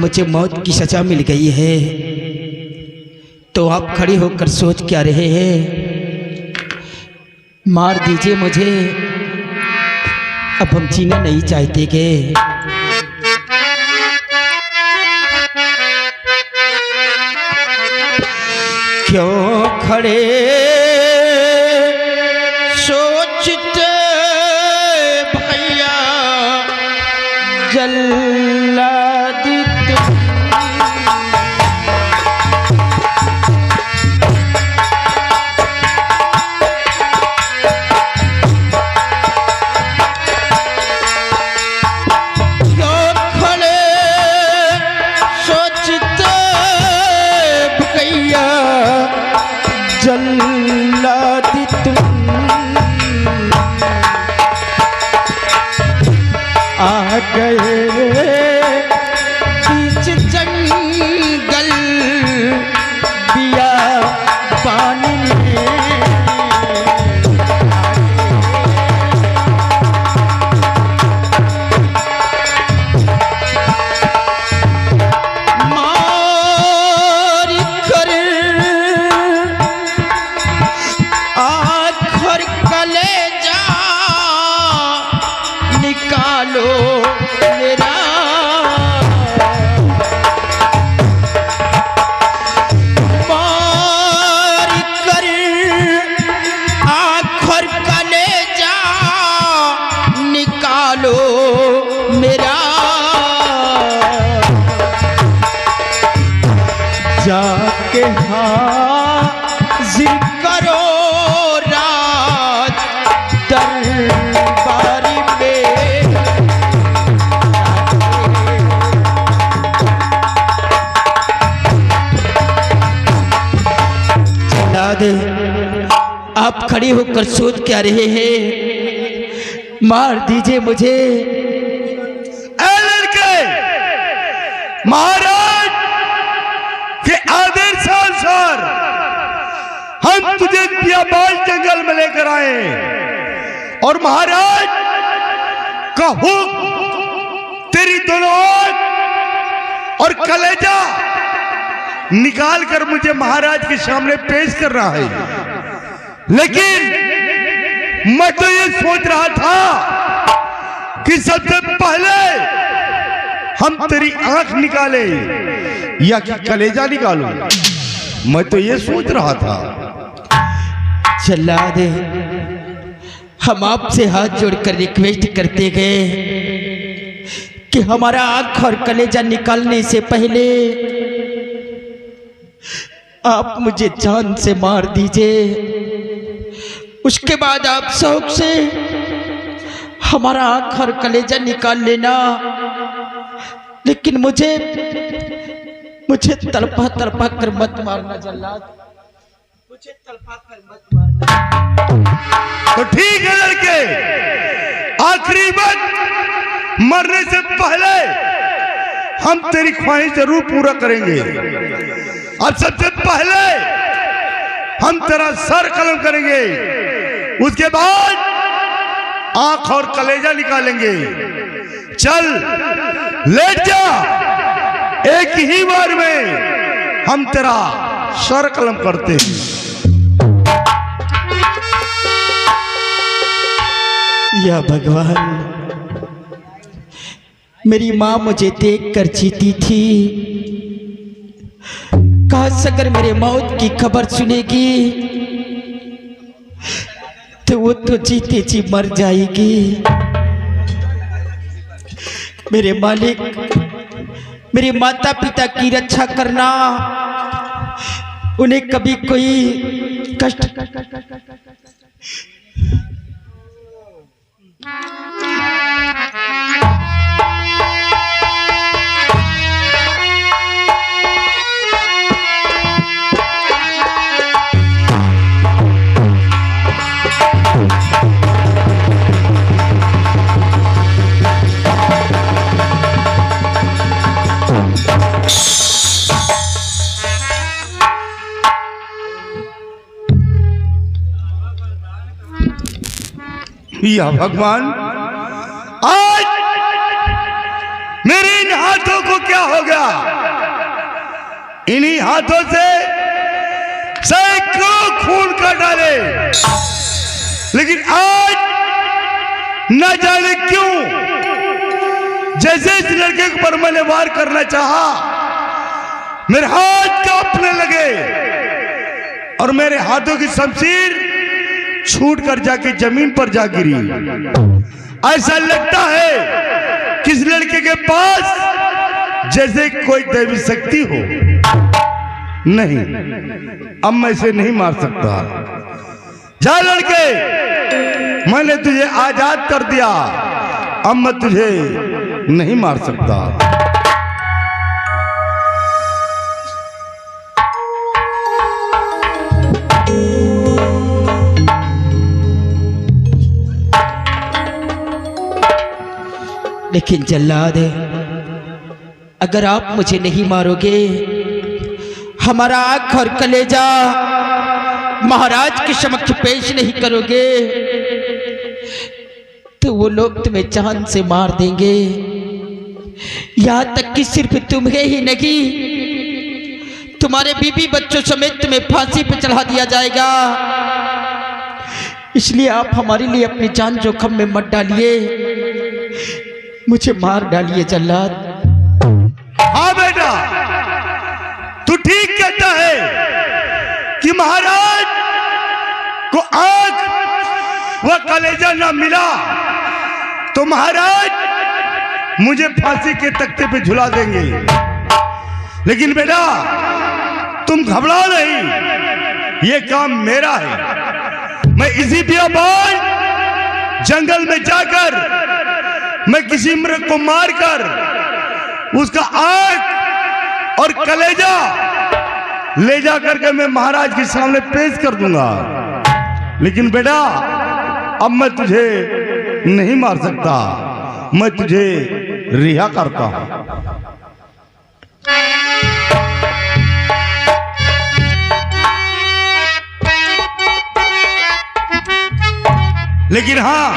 मुझे मौत की सजा मिल गई है, तो आप खड़े होकर सोच क्या रहे हैं? मार दीजिए मुझे, अब हम जीना नहीं चाहते गे। क्यों खड़े सोचते भैया जल्लाद जल्लाद तुम आ गए बीच जंगल बिया पानी में। जाके हाजिर करो राज दरबारी में। जल्लाद, आप खड़े होकर सोच क्या रहे हैं? मार दीजिए मुझे। ए लड़के, महाराज के आदेश अनुसार हम तुझे बियाबान जंगल में लेकर आए और महाराज का हुक्म तेरी दोनों आंख और कलेजा निकाल कर मुझे महाराज के सामने पेश कर रहा है। लेकिन मैं तो ये सोच रहा था कि सबसे पहले हम तेरी आंख निकाले या कि कलेजा निकालूं। मैं तो ये सोच रहा था। जल्लाद, हम आपसे हाथ जोड़कर रिक्वेस्ट करते गए कि हमारा आंख और कलेजा निकालने से पहले आप मुझे जान से मार दीजिए, उसके बाद आप शौक से हमारा आंख और कलेजा निकाल लेना। लेकिन मुझे तड़पा तड़पा कर मत मारना जल्लाद, मुझे तड़पा कर मत मारना। तो ठीक है लड़के, आखिरी वक्त मरने से पहले हम तेरी ख्वाहिश जरूर पूरा करेंगे। अब सबसे पहले हम तेरा सर कलम करेंगे, उसके बाद आंख और कलेजा निकालेंगे। चल लेट जा, एक ही बार में हम तेरा सर कलम करते हैं। या भगवान, मेरी माँ मुझे देखकर जीती थी, काश अगर मेरे मौत की खबर सुनेगी तो वो तो जीते जी मर जाएगी। मेरे मालिक, मेरे माता पिता की रक्षा करना, उन्हें कभी कोई कष्ट या भगवान, आज मेरे इन हाथों को क्या क्या हो गया, इन्हीं हाथों से सैकड़ों खून कर डाले, लेकिन आज न जाने क्यों जैसे इस लड़के पर मैंने वार करना चाहा, मेरे हाथ कांपने लगे और मेरे हाथों की शमशीर छूट कर जाके जमीन पर जा गिरी। ऐसा लगता है कि इस लड़के के पास जैसे कोई दैवी शक्ति हो। नहीं, अब मैं इसे नहीं मार सकता। जा लड़के, मैंने तुझे आजाद कर दिया, अब मैं तुझे नहीं मार सकता। लेकिन जल्लाद, अगर आप मुझे नहीं मारोगे, हमारा आँख और कलेजा महाराज के समक्ष पेश नहीं करोगे, तो वो लोग तुम्हें जान से मार देंगे। यहां तक कि सिर्फ तुम्हें ही नहीं, तुम्हारे बीबी बच्चों समेत तुम्हें फांसी पर चढ़ा दिया जाएगा। इसलिए आप हमारे लिए अपनी जान जोखिम में मत डालिए, मुझे मार डालिए जल्लाद। हाँ बेटा, तू ठीक कहता है कि महाराज को आंख व कलेजा ना मिला तो महाराज मुझे फांसी के तख्ते पे झुला देंगे। लेकिन बेटा तुम घबराओ नहीं, ये काम मेरा है। मैं इसी बियाबान जंगल में जाकर मैं किसी मृग को मारकर उसका आंख और कलेजा ले जाकर के मैं महाराज के सामने पेश कर दूंगा। लेकिन बेटा अब मैं तुझे नहीं मार सकता, मैं तुझे रिहा करता हूं। लेकिन हाँ,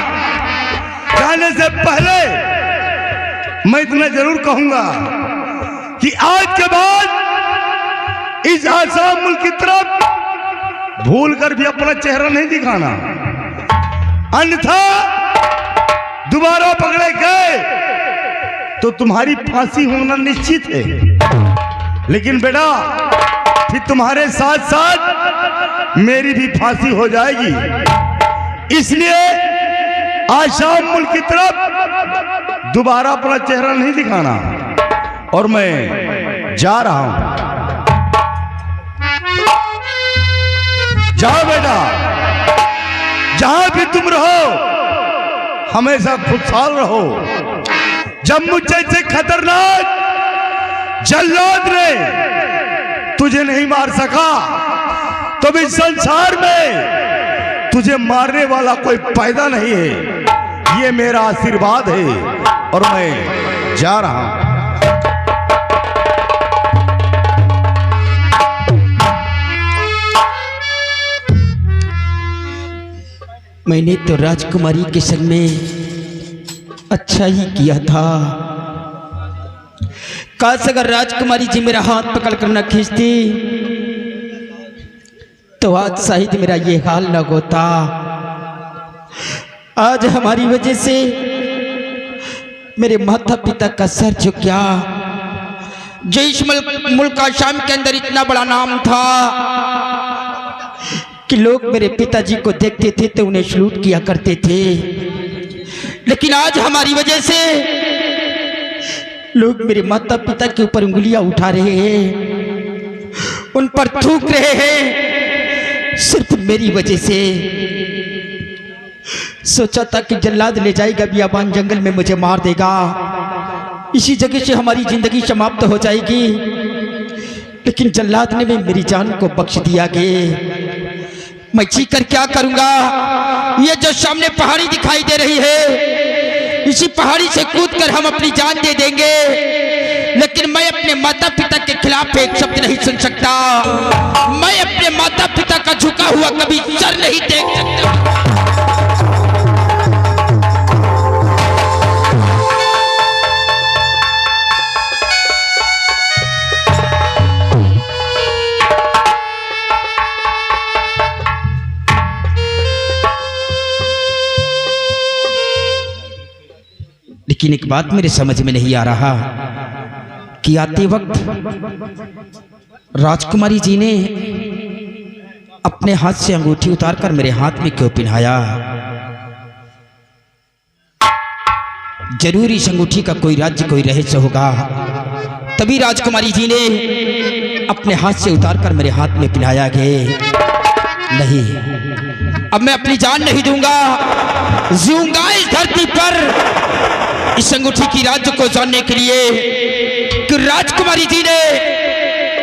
जाने से पहले मैं इतना जरूर कहूंगा कि आज के बाद इस आसाम मुल्क की तरफ भूल कर भी अपना चेहरा नहीं दिखाना, अन्यथा दोबारा पकड़े गए तो तुम्हारी फांसी होना निश्चित है। लेकिन बेटा फिर तुम्हारे साथ साथ मेरी भी फांसी हो जाएगी। इसलिए आसाम मुल्क की तरफ दोबारा अपना चेहरा नहीं दिखाना, और मैं जा रहा हूं। जाओ बेटा, जहां भी तुम रहो हमेशा खुशहाल रहो। जब मुझ जैसे खतरनाक जल्लाद ने तुझे नहीं मार सका तो भी संसार में तुझे मारने वाला कोई पैदा नहीं है। ये मेरा आशीर्वाद है और मैं जा रहा हूं। मैंने तो राजकुमारी के संग में अच्छा ही किया था। काश अगर राजकुमारी जी मेरा हाथ पकड़ कर न खींचती तो आज शायद मेरा ये हाल न होता। आज हमारी वजह से मेरे माता पिता का सर झुका, जो इस मुल्क आसाम के अंदर इतना बड़ा नाम था कि लोग मेरे पिताजी को देखते थे तो उन्हें सलूट किया करते थे। लेकिन आज हमारी वजह से लोग मेरे माता पिता के ऊपर उंगलियां उठा रहे हैं, उन पर थूक रहे हैं, सिर्फ मेरी वजह से। सोचा था कि जल्लाद ले जाएगा बियाबान जंगल में, मुझे मार देगा, इसी जगह से हमारी जिंदगी समाप्त हो जाएगी। लेकिन जल्लाद ने भी मेरी जान को बख्श दिया गे। मैं जी कर क्या करूंगा? ये जो सामने पहाड़ी दिखाई दे रही है, इसी पहाड़ी से कूदकर हम अपनी जान दे देंगे। लेकिन मैं अपने माता पिता के खिलाफ एक शब्द नहीं सुन सकता। मैं अपने माता पिता का झुका हुआ कभी सर नहीं देख सकता। लेकिन एक बात मेरे समझ में नहीं आ रहा कि आते वक्त राजकुमारी जी ने अपने हाथ से अंगूठी उतारकर मेरे हाथ में क्यों पहनाया। जरूर इस अंगूठी का कोई राज्य कोई रहस्य होगा, तभी राजकुमारी जी ने अपने हाथ से उतारकर मेरे हाथ में पहनाया गया। नहीं, अब मैं अपनी जान नहीं दूंगा, जीऊंगा इस धरती पर इस अंगूठी की राज्य को जानने के लिए कि राजकुमारी जी ने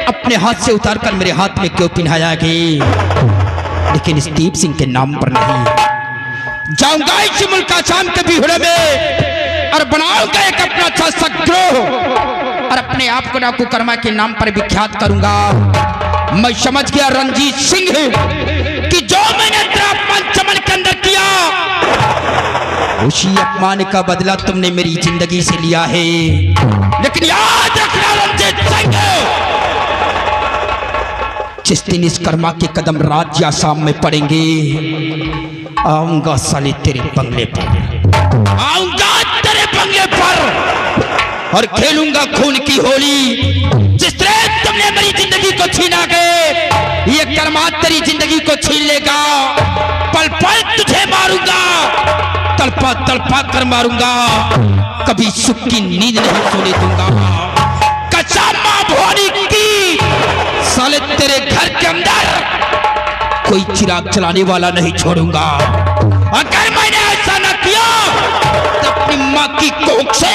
अपने हाथ से उतारकर मेरे हाथ में क्यों पहनाया गया। लेकिन इस दीप सिंह के नाम पर नहीं, जाऊंगा इस मुल्क का शाम के बिहड़े में और बनाऊंगा एक अपना अच्छा सग्रोह और अपने आप को डाकू कर्मा के नाम पर विख्यात करूंगा। मैं समझ गया रंजीत सिंह कि जो मैंने तेरा अपमान चमन के अंदर किया, उसी अपमान का बदला तुमने मेरी जिंदगी से लिया है। लेकिन याद रखना रंजीत सिंह, जिस दिन इस कर्मा के कदम रात या शाम में पड़ेंगे, आऊंगा साले तेरे बंगले पर, आऊंगा तेरे बंगले पर और खेलूंगा खून की होली। जिस तरह तुमने मेरी जिंदगी को छीना गए, ये कर्मा तेरी जिंदगी को छीन लेगा। पल पल तुझे मारूंगा, तड़पा तड़पा कर मारूंगा, कभी सुख की नींद नहीं सोने दूंगा। कसम मां भवानी की, साले तेरे घर के अंदर कोई चिराग चलाने वाला नहीं छोड़ूंगा। अगर मैंने ऐसा न किया तो अपनी मां की कोख से